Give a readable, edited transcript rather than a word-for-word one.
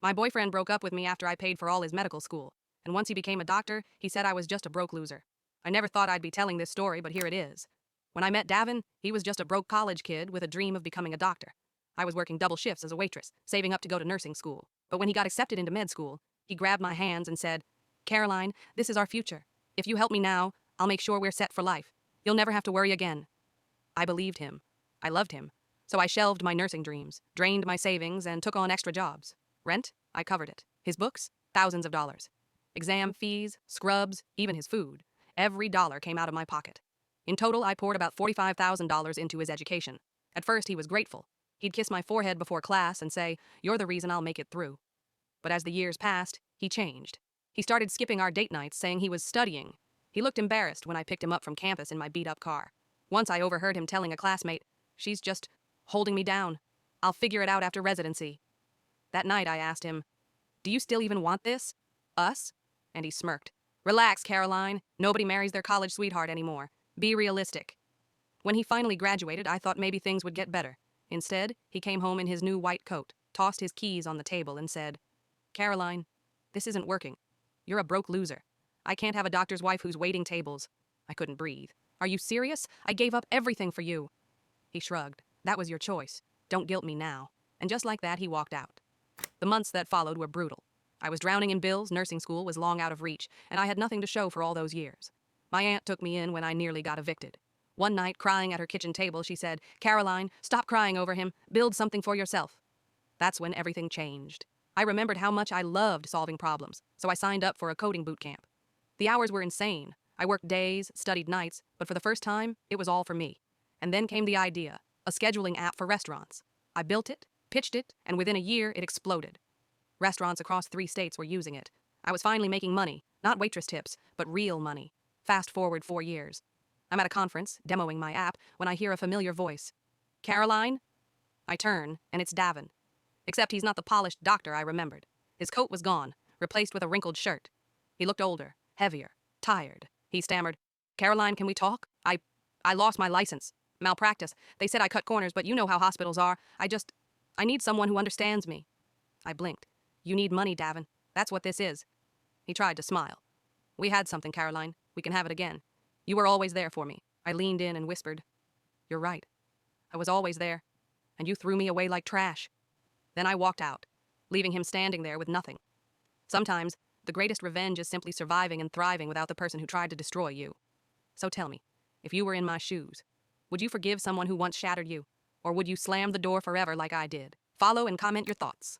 My boyfriend broke up with me after I paid for all his medical school, and once he became a doctor, he said I was just a broke loser. I never thought I'd be telling this story, but here it is. When I met Daven, he was just a broke college kid with a dream of becoming a doctor. I was working double shifts as a waitress, saving up to go to nursing school. But when he got accepted into med school, he grabbed my hands and said, "Caroline, this is our future. If you help me now, I'll make sure we're set for life. You'll never have to worry again." I believed him. I loved him. So I shelved my nursing dreams, drained my savings, and took on extra jobs. Rent? I covered it. His books? Thousands of dollars. Exam fees, scrubs, even his food. Every dollar came out of my pocket. In total, I poured about $45,000 into his education. At first, he was grateful. He'd kiss my forehead before class and say, "You're the reason I'll make it through." But as the years passed, he changed. He started skipping our date nights, saying he was studying. He looked embarrassed when I picked him up from campus in my beat-up car. Once I overheard him telling a classmate, "She's just holding me down. I'll figure it out after residency." That night, I asked him, "Do you still even want this? Us?" And he smirked. "Relax, Caroline. Nobody marries their college sweetheart anymore. Be realistic." When he finally graduated, I thought maybe things would get better. Instead, he came home in his new white coat, tossed his keys on the table, and said, "Caroline, this isn't working. You're a broke loser. I can't have a doctor's wife who's waiting tables." I couldn't breathe. "Are you serious? I gave up everything for you." He shrugged. "That was your choice. Don't guilt me now." And just like that, he walked out. The months that followed were brutal. I was drowning in bills, nursing school was long out of reach, and I had nothing to show for all those years. My aunt took me in when I nearly got evicted. One night, crying at her kitchen table, she said, "Caroline, stop crying over him. Build something for yourself." That's when everything changed. I remembered how much I loved solving problems, so I signed up for a coding boot camp. The hours were insane. I worked days, studied nights, but for the first time, it was all for me. And then came the idea, a scheduling app for restaurants. I built it, pitched it, and within a year, it exploded. Restaurants across 3 states were using it. I was finally making money, not waitress tips, but real money. Fast forward 4 years. I'm at a conference, demoing my app, when I hear a familiar voice. "Caroline?" I turn, and it's Daven. Except he's not the polished doctor I remembered. His coat was gone, replaced with a wrinkled shirt. He looked older, heavier, tired. He stammered, "Caroline, can we talk? I lost my license. Malpractice. They said I cut corners, but you know how hospitals are. I need someone who understands me." I blinked. "You need money, Daven. That's what this is." He tried to smile. "We had something, Caroline. We can have it again. You were always there for me." I leaned in and whispered, "You're right. I was always there, and you threw me away like trash." Then I walked out, leaving him standing there with nothing. Sometimes, the greatest revenge is simply surviving and thriving without the person who tried to destroy you. So tell me, if you were in my shoes, would you forgive someone who once shattered you? Or would you slam the door forever like I did? Follow and comment your thoughts.